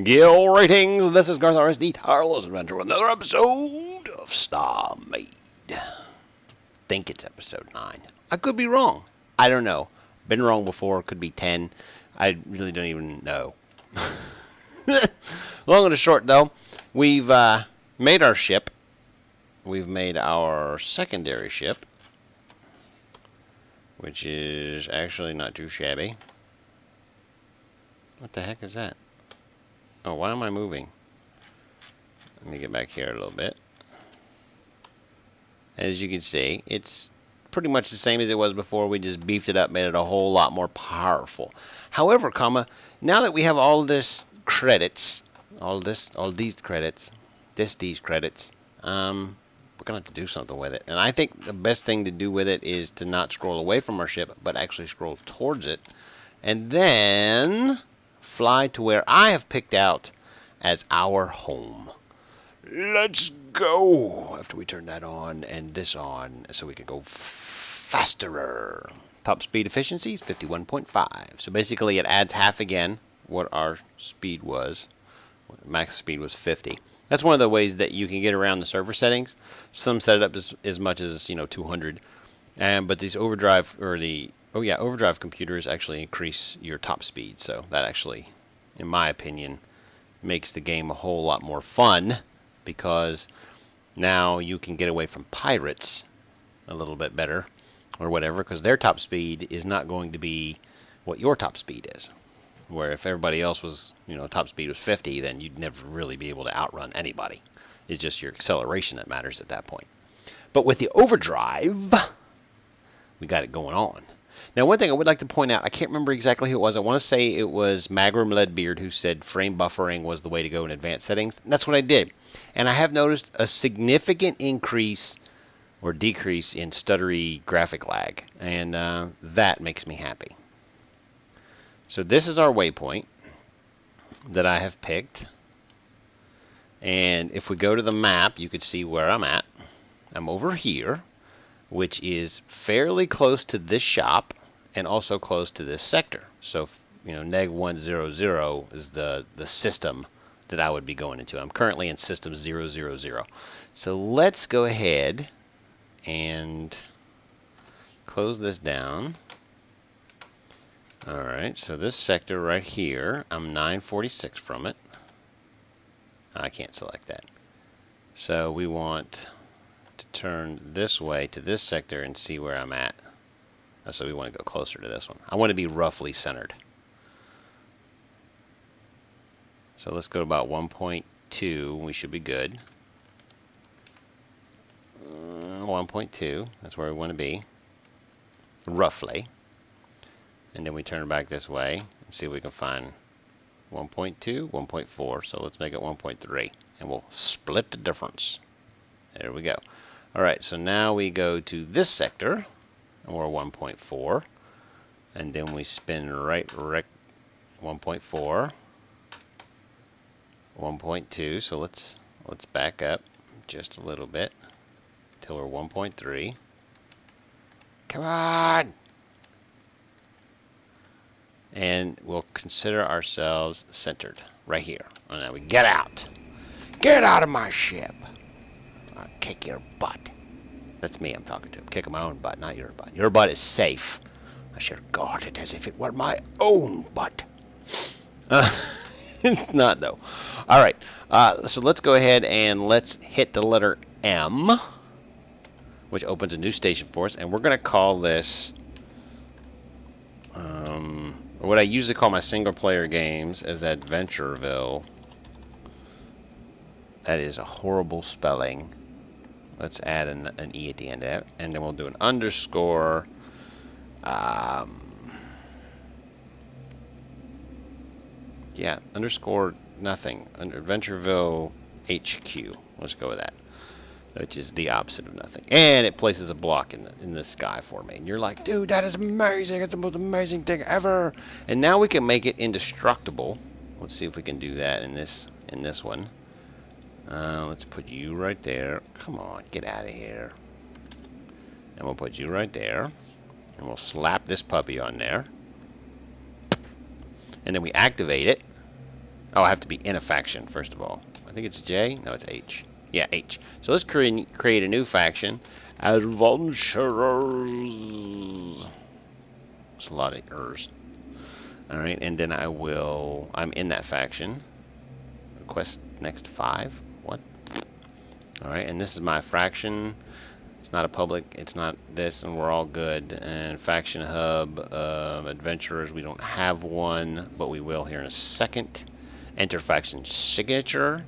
Gill ratings. This is garthrs, the tireless adventure with another episode of Starmade. Think it's episode 9. I could be wrong. I don't know. Been wrong before. Could be 10. I really don't even know. Long and short, though, we've made our ship. We've made our secondary ship, which is actually not too shabby. What the heck is that? Oh, why am I moving? Let me get back here a little bit. As you can see, it's pretty much the same as it was before. We just beefed it up, made it a whole lot more powerful. However, now that we have all this credits, these credits, we're gonna have to do something with it. And I think the best thing to do with it is to not scroll away from our ship, but actually scroll towards it, and then fly to where I have picked out as our home. Let's go! After we turn that on and this on, so we can go faster. Top speed efficiency is 51.5. So basically it adds half again what our speed was. Max speed was 50. That's one of the ways that you can get around the server settings. Some set it up as much as 200. But these overdrive computers actually increase your top speed. So that actually, in my opinion, makes the game a whole lot more fun, because now you can get away from pirates a little bit better or whatever, because their top speed is not going to be what your top speed is. Where if everybody else was, top speed was 50, then you'd never really be able to outrun anybody. It's just your acceleration that matters at that point. But with the overdrive, we got it going on. Now, one thing I would like to point out, I can't remember exactly who it was. I want to say it was Magrum Leadbeard who said frame buffering was the way to go in advanced settings. And that's what I did. And I have noticed a significant increase or decrease in stuttery graphic lag. And that makes me happy. So this is our waypoint that I have picked. And if we go to the map, you can see where I'm at. I'm over here, which is fairly close to this shop and also close to this sector. So, neg 100 is the system that I would be going into. I'm currently in system 000. So let's go ahead and close this down. Alright, so this sector right here, I'm 946 from it. I can't select that. So we want to turn this way to this sector and see where I'm at. So we want to go closer to this one. I want to be roughly centered. So let's go to about 1.2. We should be good. 1.2. That's where we want to be. Roughly. And then we turn back this way and see if we can find 1.2, 1.4. So let's make it 1.3. And we'll split the difference. There we go. Alright, so now we go to this sector, and we're 1.4. And then we spin right 1.4. 1.2. So let's back up just a little bit till we're 1.3. Come on! And we'll consider ourselves centered right here. And now we get out. Get out of my ship. I'll kick your butt. That's me I'm talking to. I'm kicking my own butt, not your butt. Your butt is safe. I should guard it as if it were my own butt. It's not, though. All right. So let's go ahead and let's hit the letter M, which opens a new station for us. And we're going to call this... what I usually call my single-player games is Adventureville. That is a horrible spelling. Let's add an E at the end of it. And then we'll do an underscore. Underscore nothing. Adventureville HQ. Let's go with that. Which is the opposite of nothing. And it places a block in the sky for me. And you're like, dude, that is amazing. It's the most amazing thing ever. And now we can make it indestructible. Let's see if we can do that in this one. Let's put you right there. Come on, get out of here. And we'll put you right there. And we'll slap this puppy on there. And then we activate it. Oh, I have to be in a faction, first of all. I think it's J? No, it's H. Yeah, H. So let's create a new faction. Adventurers. It's a lot of ers. Alright, and then I'm in that faction. Request next 5. What? Alright, and this is my faction. It's not a public, it's not this, and we're all good. And faction hub, adventurers, we don't have one, but we will here in a second. Enter faction signature,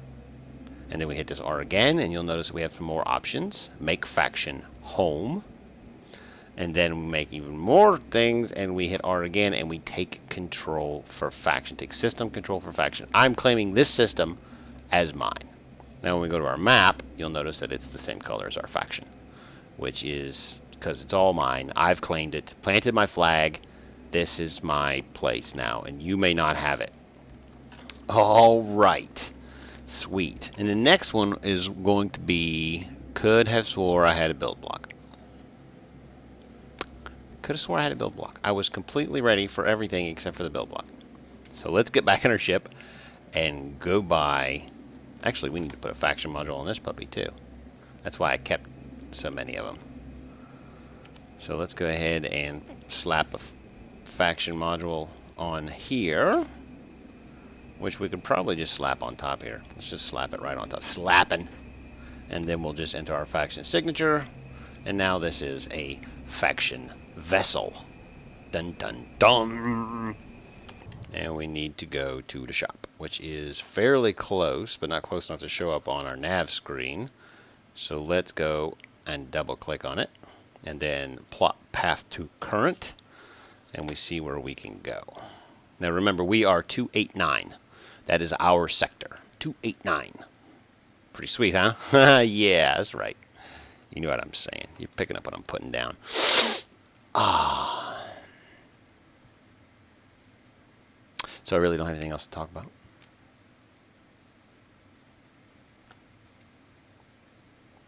and then we hit this R again, and you'll notice we have some more options. Make faction home, and then we make even more things, and we hit R again, and we take control for faction. Take system control for faction. I'm claiming this system as mine. Now when we go to our map, you'll notice that it's the same color as our faction, which is because it's all mine. I've claimed it, planted my flag. This is my place now, and you may not have it. All right. Sweet. And the next one is going to be, could have swore I had a build block. Could have swore I had a build block. I was completely ready for everything except for the build block. So let's get back in our ship and go buy. Actually, we need to put a faction module on this puppy too. That's why I kept so many of them. So let's go ahead and slap a faction module on here, which we could probably just slap on top here. Let's just slap it right on top. Slapping. And then we'll just enter our faction signature. And now this is a faction vessel. Dun dun dun. And we need to go to the shop, which is fairly close, but not close enough to show up on our nav screen. So let's go and double click on it. And then plot path to current. And we see where we can go. Now remember, we are 289. That is our sector. 289. Pretty sweet, huh? Yeah, that's right. You know what I'm saying. You're picking up what I'm putting down. Ah. So I really don't have anything else to talk about.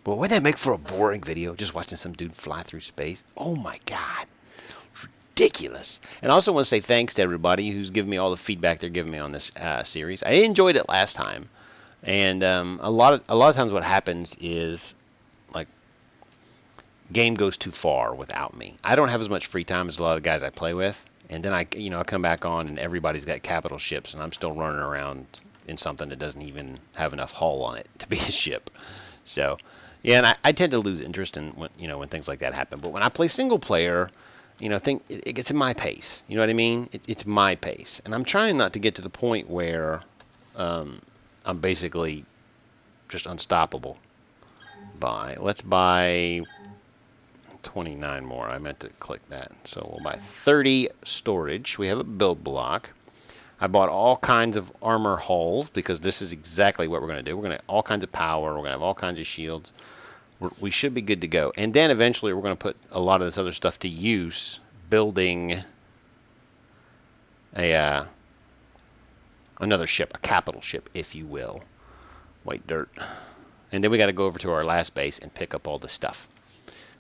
But wouldn't that make for a boring video? Just watching some dude fly through space? Oh my God. Ridiculous. And I also want to say thanks to everybody who's given me all the feedback they're giving me on this series. I enjoyed it last time, and a lot of times what happens is, like, game goes too far without me. I don't have as much free time as a lot of the guys I play with, and then I come back on and everybody's got capital ships, and I'm still running around in something that doesn't even have enough hull on it to be a ship. So yeah, and I tend to lose interest in when things like that happen. But when I play single player, it gets in my pace. You know what I mean? It's my pace. And I'm trying not to get to the point where I'm basically just unstoppable. Let's buy 29 more. I meant to click that. So we'll buy 30 storage. We have a build block. I bought all kinds of armor hulls because this is exactly what we're going to do. We're going to have all kinds of power. We're going to have all kinds of shields. We should be good to go. And then eventually we're going to put a lot of this other stuff to use, building another ship, a capital ship, if you will. White dirt. And then we got to go over to our last base and pick up all the stuff,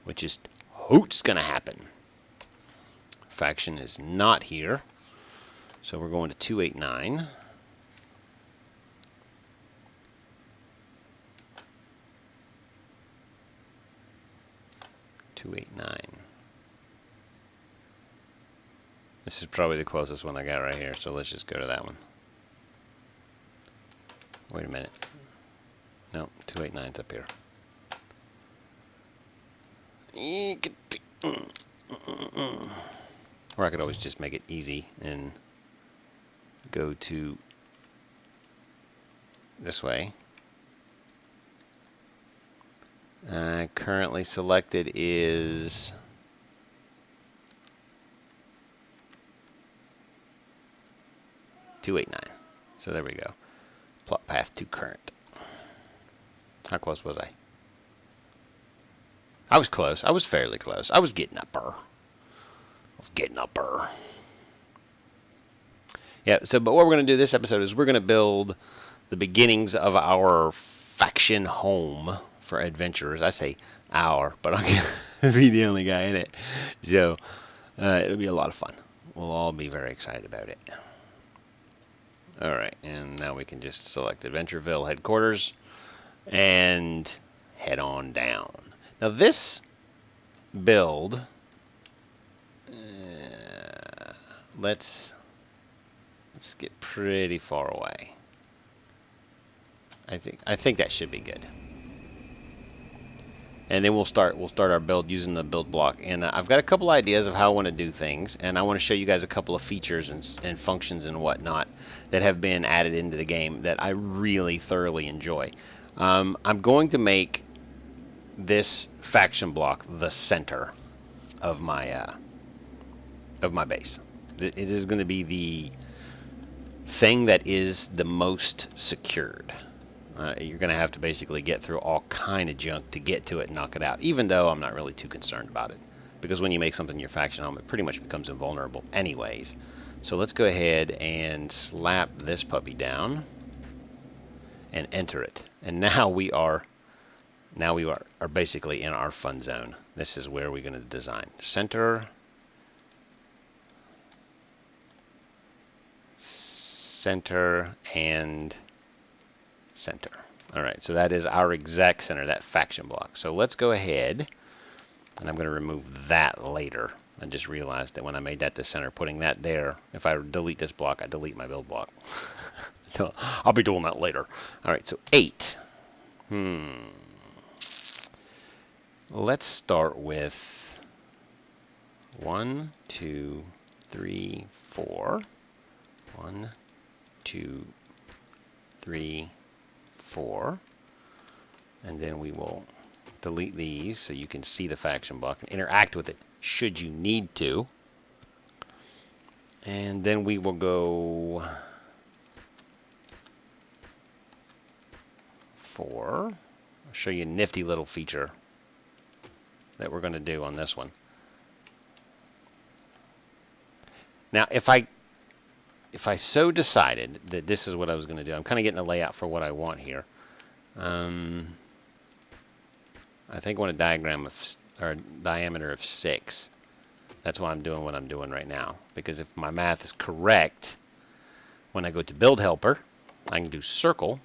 which is what's going to happen. Faction is not here. So we're going to 289. This is probably the closest one I got right here, so let's just go to that one. Wait a minute. No, 289's up here. Or I could always just make it easy and go to this way. Currently selected is 289. So there we go. Plot path to current. How close was I? I was close. I was fairly close. I was getting up there. Yeah, but what we're going to do this episode is we're going to build the beginnings of our faction home for adventurers. I say our, but I'm going to be the only guy in it. So it'll be a lot of fun. We'll all be very excited about it. Alright, and now we can just select Adventureville headquarters and head on down. Now this build, let's get pretty far away. I think that should be good. And then we'll start our build using the build block. And I've got a couple ideas of how I want to do things, and I want to show you guys a couple of features and functions and whatnot that have been added into the game that I really thoroughly enjoy. I'm going to make this faction block the center of my base. It is going to be the thing that is the most secured. You're going to have to basically get through all kind of junk to get to it and knock it out, even though I'm not really too concerned about it. Because when you make something your faction home, it pretty much becomes invulnerable anyways. So let's go ahead and slap this puppy down and enter it. And now we are basically in our fun zone. This is where we're going to design. Center, and center. Alright, so that is our exact center, that faction block. So let's go ahead, and I'm going to remove that later. I just realized that when I made that the center, putting that there, if I delete this block, I delete my build block. So I'll be doing that later. Alright, so 8. Let's start with 1, 2, 3, 4. 1, 2, 3, 4, and then we will delete these so you can see the faction block and interact with it should you need to. And then we will go 4. I'll show you a nifty little feature that we're going to do on this one. Now, if I so decided that this is what I was going to do, I'm kind of getting a layout for what I want here. I think I want a diagram of, or a diameter of 6. That's why I'm doing what I'm doing right now. Because if my math is correct, when I go to build helper, I can do circle.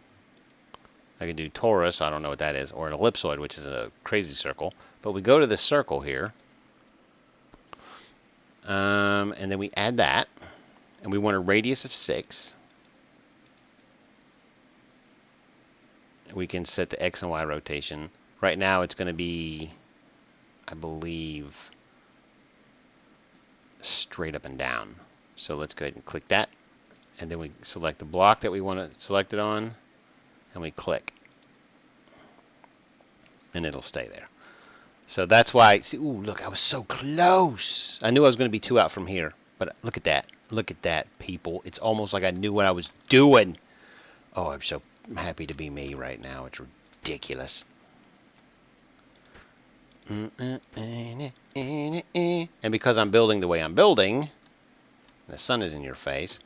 I can do torus, I don't know what that is, or an ellipsoid, which is a crazy circle. But we go to this circle here, and then we add that. And we want a radius of 6. We can set the X and Y rotation. Right now it's going to be, I believe, straight up and down. So let's go ahead and click that. And then we select the block that we want to select it on. And we click. And it'll stay there. So that's why, see, ooh, look, I was so close. I knew I was going to be 2 out from here. But look at that. Look at that, people. It's almost like I knew what I was doing. Oh, I'm so happy to be me right now. It's ridiculous. And because I'm building the way I'm building, the sun is in your face,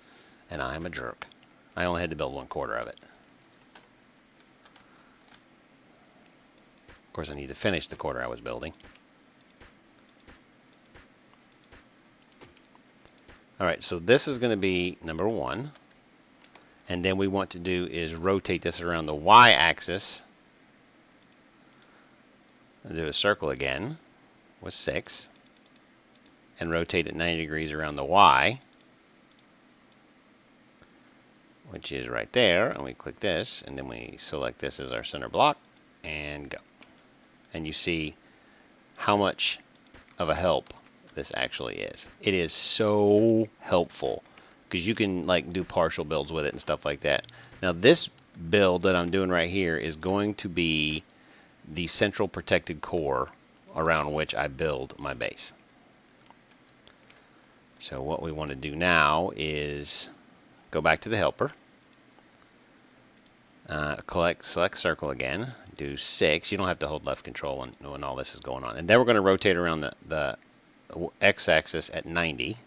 and I'm a jerk. I only had to build 1/4 of it. Of course, I need to finish the quarter I was building. Alright, so this is going to be number 1. And then we want to do is rotate this around the y-axis. Do a circle again with 6. And rotate it 90 degrees around the y. Which is right there. And we click this. And then we select this as our center block. And go. And you see how much of a help this actually is. It is so helpful because you can like do partial builds with it and stuff like that. Now this build that I'm doing right here is going to be the central protected core around which I build my base. So what we want to do now is go back to the helper, select circle again, do 6. You don't have to hold left control when all this is going on. And then we're going to rotate around the x-axis at 90,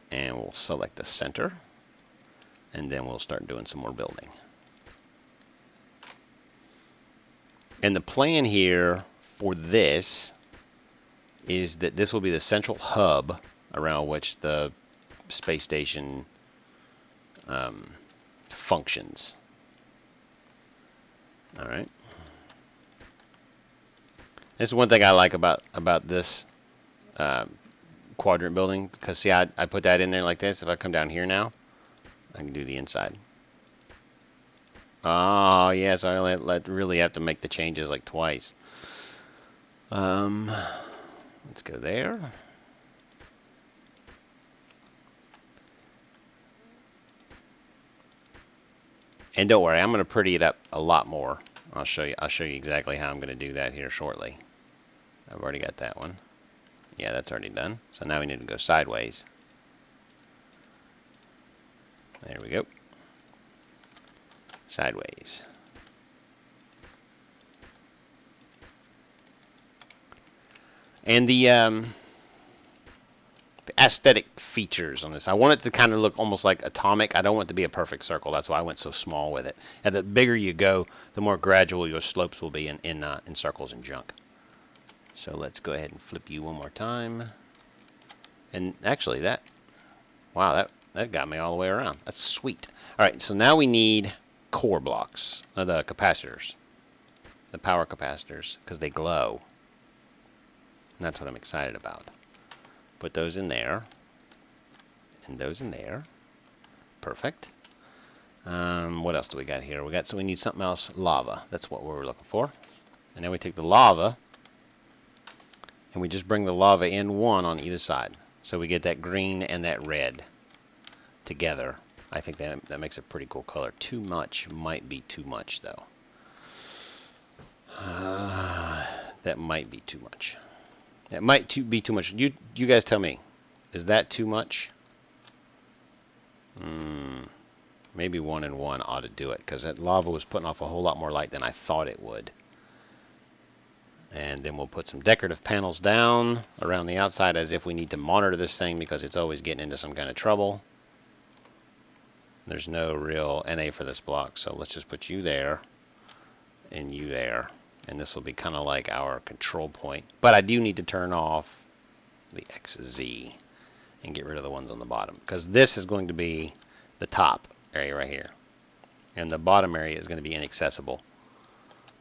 and we'll select the center, and then we'll start doing some more building. And the plan here for this is that this will be the central hub around which the space station functions. All right. This is one thing I like about this quadrant building, because see, I put that in there like this. If I come down here now, I can do the inside. Oh yeah, so I really have to make the changes like twice. Let's go there. And don't worry, I'm going to pretty it up a lot more. I'll show you exactly how I'm going to do that here shortly. I've already got that one. Yeah, that's already done. So now we need to go sideways. There we go. Sideways. And the aesthetic features on this, I want it to kind of look almost like atomic. I don't want it to be a perfect circle. That's why I went so small with it. And the bigger you go, the more gradual your slopes will be in circles and junk. So let's go ahead and flip you one more time. And actually wow, that got me all the way around. That's sweet. All right, so now we need core blocks, the capacitors, the power capacitors, because they glow. And that's what I'm excited about. Put those in there, and those in there. Perfect. What else do we got here? So we need something else. Lava. That's what we're looking for. And then we take the lava, and we just bring the lava in one on either side. So we get that green and that red together. I think that makes a pretty cool color. Too much might be too much, though. That might be too much. That might be too much. You guys tell me. Is that too much? Maybe 1 and 1 ought to do it, because that lava was putting off a whole lot more light than I thought it would. And then we'll put some decorative panels down around the outside as if we need to monitor this thing because it's always getting into some kind of trouble. There's no real NA for this block, so let's just put you there and you there. And this will be kind of like our control point. But I do need to turn off the XZ and get rid of the ones on the bottom, because this is going to be the top area right here. And the bottom area is going to be inaccessible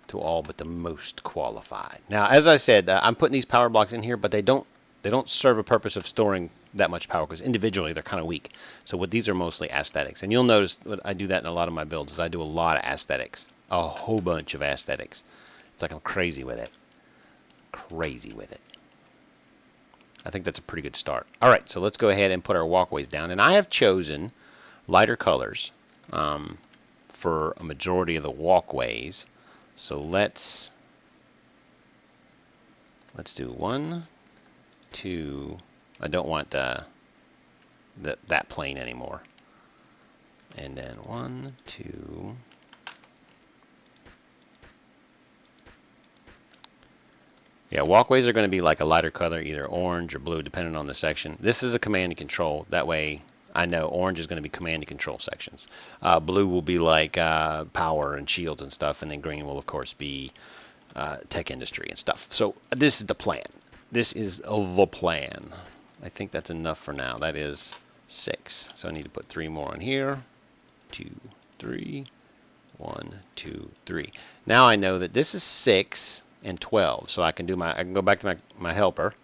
to all but the most qualified. Now, as I said, I'm putting these power blocks in here, but they don't serve a purpose of storing that much power, because individually they're kind of weak. So what these are mostly aesthetics. And you'll notice that I do that in a lot of my builds, is I do a lot of aesthetics. A whole bunch of aesthetics. It's like I'm crazy with it. Crazy with it. I think that's a pretty good start. All right, so let's go ahead and put our walkways down. And I have chosen lighter colors for a majority of the walkways. So let's do 1, 2. I don't want that plane anymore. And then 1, 2. Yeah, walkways are going to be like a lighter color, either orange or blue, depending on the section. This is a command and control. That way, I know orange is going to be command and control sections. Blue will be like power and shields and stuff, and then green will, of course, be tech industry and stuff. So this is the plan. This is the plan. I think that's enough for now. That is 6. So I need to put 3 more on here. 2, 3. 1, 2, 3. Now I know that this is 6 and 12. So I can go back to my helper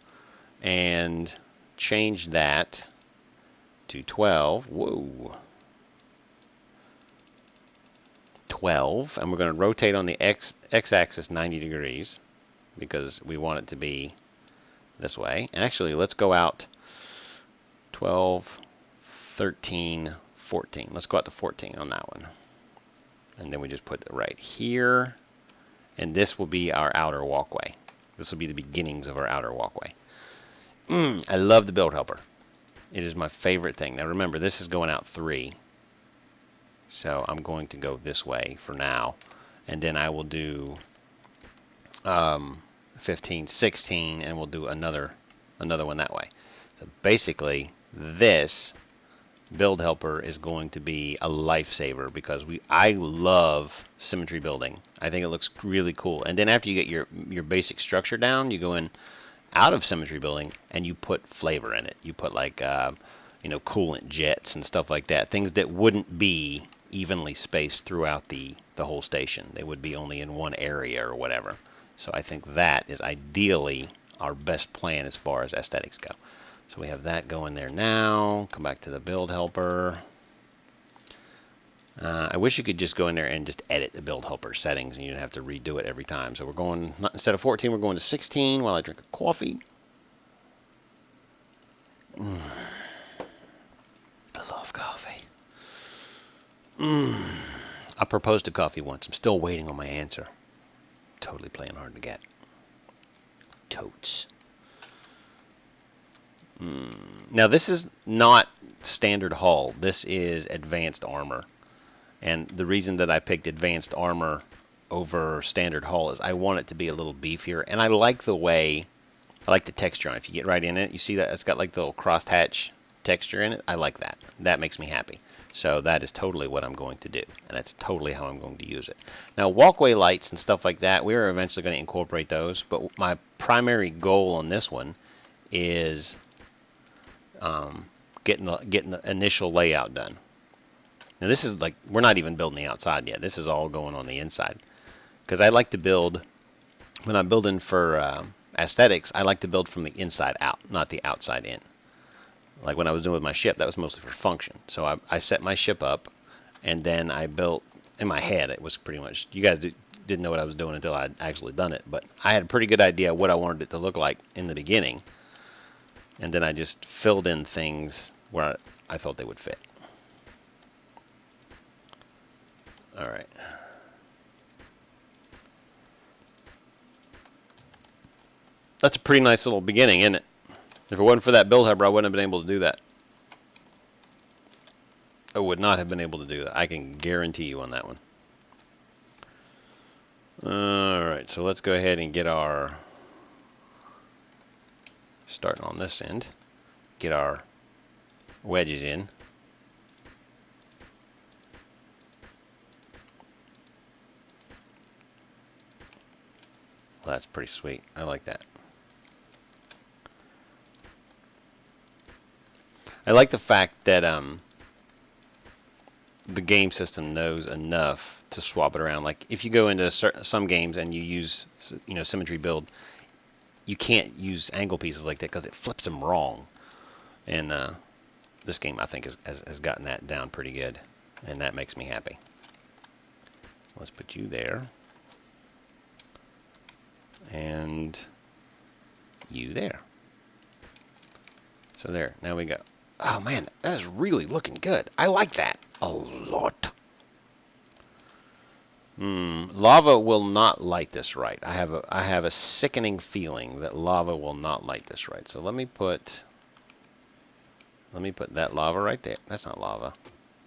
and change that to 12. Whoa. 12. And we're going to rotate on the x-axis 90 degrees because we want it to be this way. And actually, let's go out 12, 13, 14. Let's go out to 14 on that one. And then we just put it right here. And this will be our outer walkway. This will be the beginnings of our outer walkway. I love the build helper. It is my favorite thing. Now remember, this is going out 3. So I'm going to go this way for now. And then I will do 15, 16, and we'll do another one that way. So basically, this build helper is going to be a lifesaver because I love symmetry building. I think it looks really cool. And then after you get your basic structure down, you go in out of symmetry building and you put flavor in it. You put like you know, coolant jets and stuff like that. Things that wouldn't be evenly spaced throughout the whole station. They would be only in one area or whatever. So I think that is ideally our best plan as far as aesthetics go. So we have that going there now. Come back to the build helper. I wish you could just go in there and just edit the build helper settings and you don't have to redo it every time. So we're going, instead of 14, we're going to 16 while I drink a coffee. I love coffee. I proposed to coffee once. I'm still waiting on my answer. Totally playing hard to get. Totes. Now this is not standard hull. This is advanced armor. And the reason that I picked advanced armor over standard hull is I want it to be a little beefier. And I like the way, I like the texture on it. If you get right in it, you see that it's got like the little crosshatch texture in it. I like that. That makes me happy. So that is totally what I'm going to do. And that's totally how I'm going to use it. Now, walkway lights and stuff like that, we are eventually going to incorporate those. But my primary goal on this one is getting the initial layout done. Now, this is like, we're not even building the outside yet. This is all going on the inside. Because I like to build, when I'm building for aesthetics, I like to build from the inside out, not the outside in. Like when I was doing with my ship, that was mostly for function. So I set my ship up, and then I built, in my head, it was pretty much, you guys didn't know what I was doing until I'd actually done it, but I had a pretty good idea what I wanted it to look like in the beginning, and then I just filled in things where I thought they would fit. All right. That's a pretty nice little beginning, isn't it? If it wasn't for that build helper, I wouldn't have been able to do that. I would not have been able to do that. I can guarantee you on that one. Alright, so let's go ahead and get our, starting on this end, get our wedges in. Well, that's pretty sweet. I like that. I like the fact that the game system knows enough to swap it around. Like if you go into some games and you use, you know, symmetry build, you can't use angle pieces like that because it flips them wrong. And this game, I think, has gotten that down pretty good, and that makes me happy. So let's put you there, and you there. So there. Now we go. Oh man, that is really looking good. I like that a lot. Lava will not light this right. I have a sickening feeling that lava will not light this right. So let me put that lava right there. That's not lava.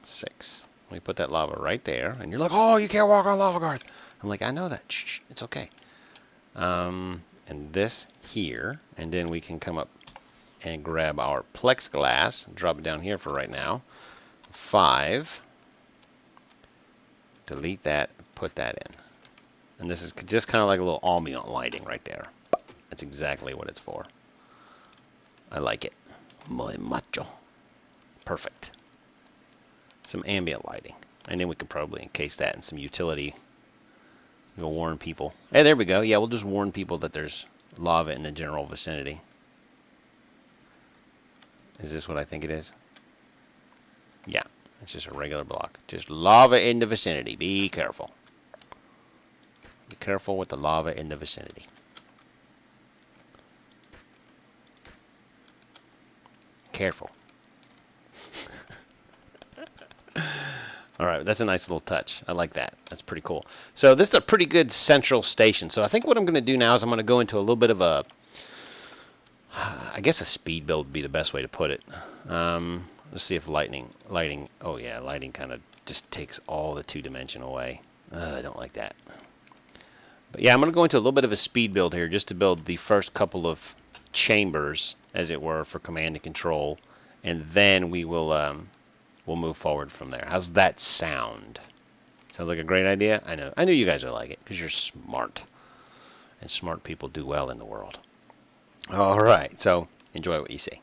6. Let me put that lava right there. And you're like, oh, you can't walk on lava, Garth. I'm like, I know that. Shh, it's okay. And this here, and then we can come up and grab our plexiglass, drop it down here for right now. 5. Delete that, put that in. And this is just kind of like a little ambient lighting right there. That's exactly what it's for. I like it. Muy macho. Perfect. Some ambient lighting. And then we could probably encase that in some utility. We'll warn people. Hey, there we go. Yeah, we'll just warn people that there's lava in the general vicinity. Is this what I think it is? Yeah, it's just a regular block. Just lava in the vicinity. Be careful. Be careful with the lava in the vicinity. Careful. Alright, that's a nice little touch. I like that. That's pretty cool. So this is a pretty good central station. So I think what I'm going to do now is I'm going to go into a little bit of a, I guess a speed build would be the best way to put it. Let's see if lighting, oh yeah, lighting kind of just takes all the 2-dimension away. I don't like that. But yeah, I'm going to go into a little bit of a speed build here just to build the first couple of chambers, as it were, for command and control. And then we will we'll move forward from there. How's that sound? Sounds like a great idea? I know. I knew you guys would like it because you're smart. And smart people do well in the world. All right, so enjoy what you see.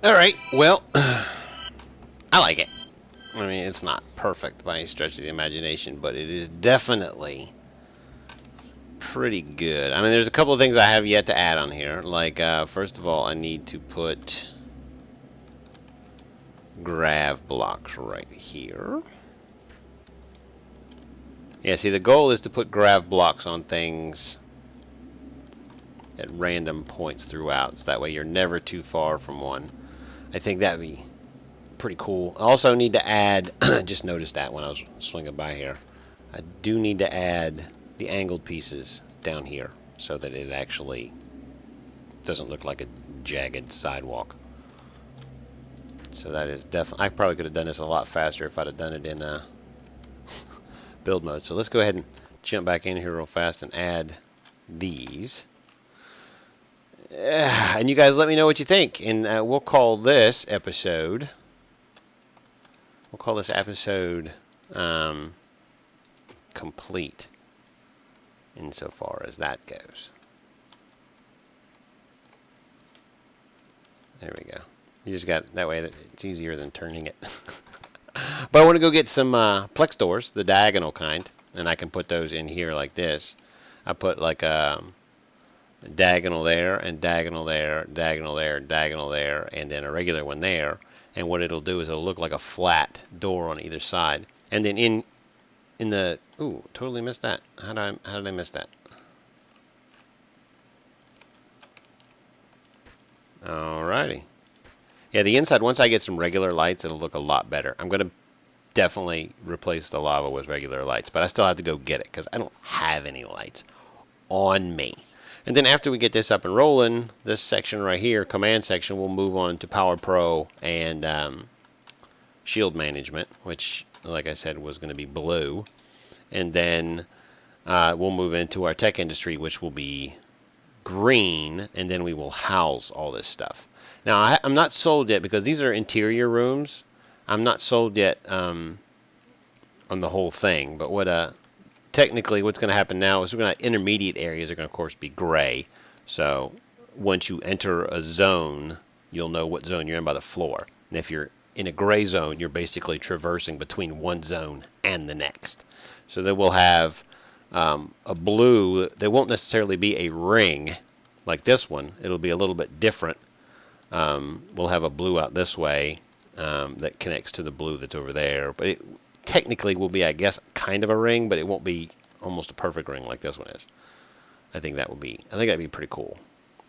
Alright, well, I like it. I mean, it's not perfect by any stretch of the imagination, but it is definitely pretty good. I mean, there's a couple of things I have yet to add on here. Like, first of all, I need to put grav blocks right here. Yeah, see, the goal is to put grav blocks on things at random points throughout, so that way you're never too far from one. I think that'd be pretty cool. I also need to add, just noticed that when I was swinging by here, I do need to add the angled pieces down here so that it actually doesn't look like a jagged sidewalk. So that is definitely, I probably could have done this a lot faster if I'd have done it in build mode. So let's go ahead and jump back in here real fast and add these. And you guys let me know what you think. And we'll call this episode, complete insofar as that goes. There we go. You just got, that way it's easier than turning it. But I want to go get some plex doors, the diagonal kind, and I can put those in here like this. I put like a diagonal there, and diagonal there, diagonal there, diagonal there, and then a regular one there. And what it'll do is it'll look like a flat door on either side. And then in the, ooh, totally missed that. How did I miss that? Alrighty. Yeah, the inside, once I get some regular lights, it'll look a lot better. I'm going to definitely replace the lava with regular lights, but I still have to go get it because I don't have any lights on me. And then after we get this up and rolling, this section right here, command section, we'll move on to Power Pro and shield management, which, like I said, was going to be blue. And then we'll move into our tech industry, which will be green, and then we will house all this stuff. Now, I'm not sold yet because these are interior rooms. I'm not sold yet on the whole thing, but technically what's going to happen now is intermediate areas are going to, of course, be gray. So once you enter a zone, you'll know what zone you're in by the floor. And if you're in a gray zone, you're basically traversing between one zone and the next. So then we'll have a blue. There won't necessarily be a ring like this one. It'll be a little bit different. We'll have a blue out this way that connects to the blue that's over there. But it technically will be, I guess, kind of a ring, but it won't be almost a perfect ring like this one is. I think that'd be pretty cool.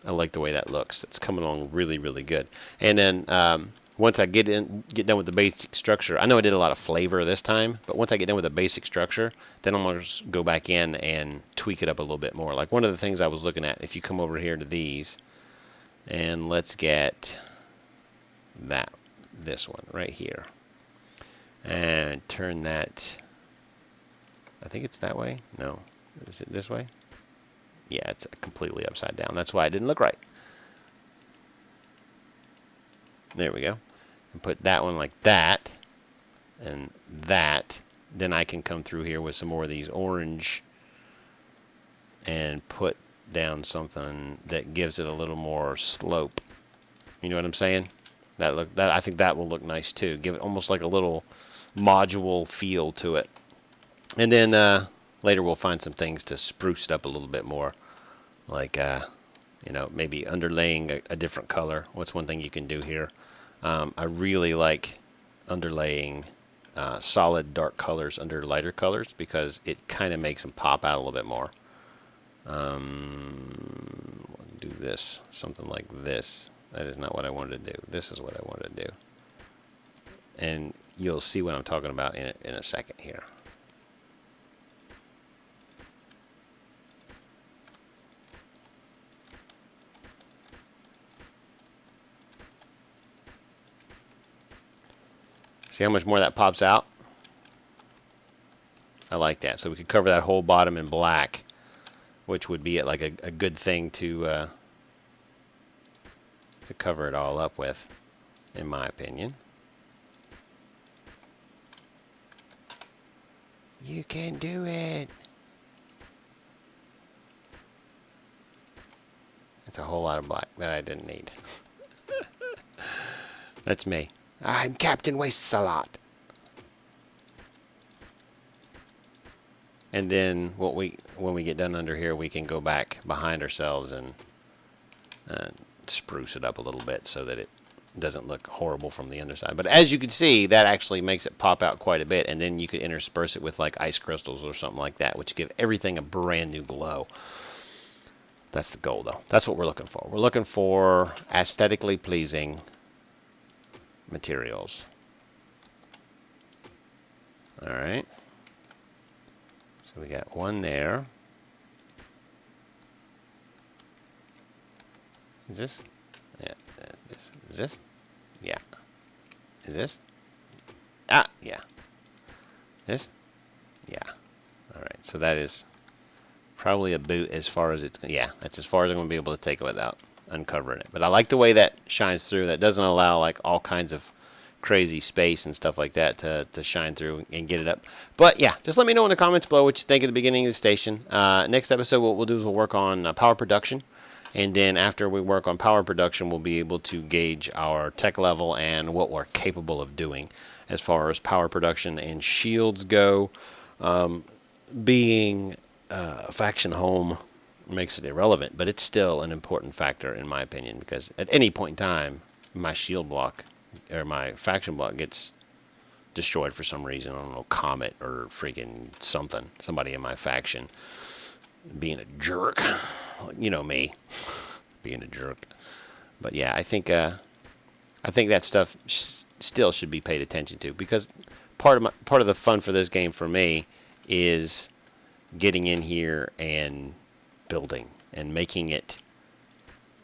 I like the way that looks. It's coming along really, really good. And then once I get done with the basic structure, I know I did a lot of flavor this time, but once I get done with the basic structure, then I'm going to go back in and tweak it up a little bit more. Like one of the things I was looking at, if you come over here to these, and let's get this one right here, and turn that, I think it's that way. No, is it this way? Yeah, it's completely upside down. That's why it didn't look right. There we go. And put that one like that, and that. Then I can come through here with some more of these orange and put down something that gives it a little more slope. You know what I'm saying? I think that will look nice too. Give it almost like a little module feel to it. And then later we'll find some things to spruce it up a little bit more, like maybe underlaying a different color. What's one thing you can do here? I really like underlaying solid dark colors under lighter colors because it kind of makes them pop out a little bit more. Do this, something like this. That is not what I wanted to do. This is what I wanted to do. And you'll see what I'm talking about in a second here. See how much more that pops out? I like that. So we could cover that whole bottom in black, which would be like a good thing to cover it all up with, in my opinion. You can do it. It's a whole lot of black that I didn't need. That's me. I'm Captain Waste-a-Lot. And then when we get done under here, we can go back behind ourselves and spruce it up a little bit so that it doesn't look horrible from the underside. But as you can see, that actually makes it pop out quite a bit, and then you could intersperse it with like ice crystals or something like that, which give everything a brand new glow. That's the goal, though. That's what we're looking for. We're looking for aesthetically pleasing materials. All right. So we got one there. Is this? Yeah. Is this? Yeah. Is this? Ah, yeah. This? Yeah. All right. So that is probably a boot as far as it's... Yeah, that's as far as I'm going to be able to take it without uncovering it. But I like the way that shines through. That doesn't allow like all kinds of crazy space and stuff like that to shine through and get it up. But yeah, just let me know in the comments below what you think at the beginning of the station. Next episode, what we'll do is we'll work on power production. And then after we work on power production, we'll be able to gauge our tech level and what we're capable of doing as far as power production and shields go. Being faction home makes it irrelevant, but it's still an important factor in my opinion, because at any point in time, my shield block or my faction block gets destroyed for some reason. I don't know, comet or freaking something. Somebody in my faction being a jerk. You know me, being a jerk. But yeah, I think that stuff still should be paid attention to, because part of the fun for this game for me is getting in here and building and making it,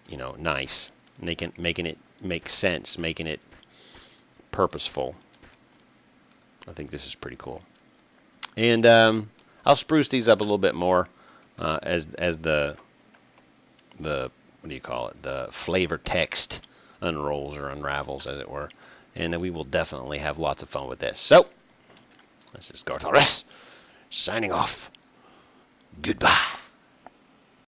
you know, nice, making it make sense, making it purposeful. I think this is pretty cool, and I'll spruce these up a little bit more as the what do you call it? The flavor text unrolls or unravels, as it were, and then we will definitely have lots of fun with this. So, this is garthrs signing off. Goodbye.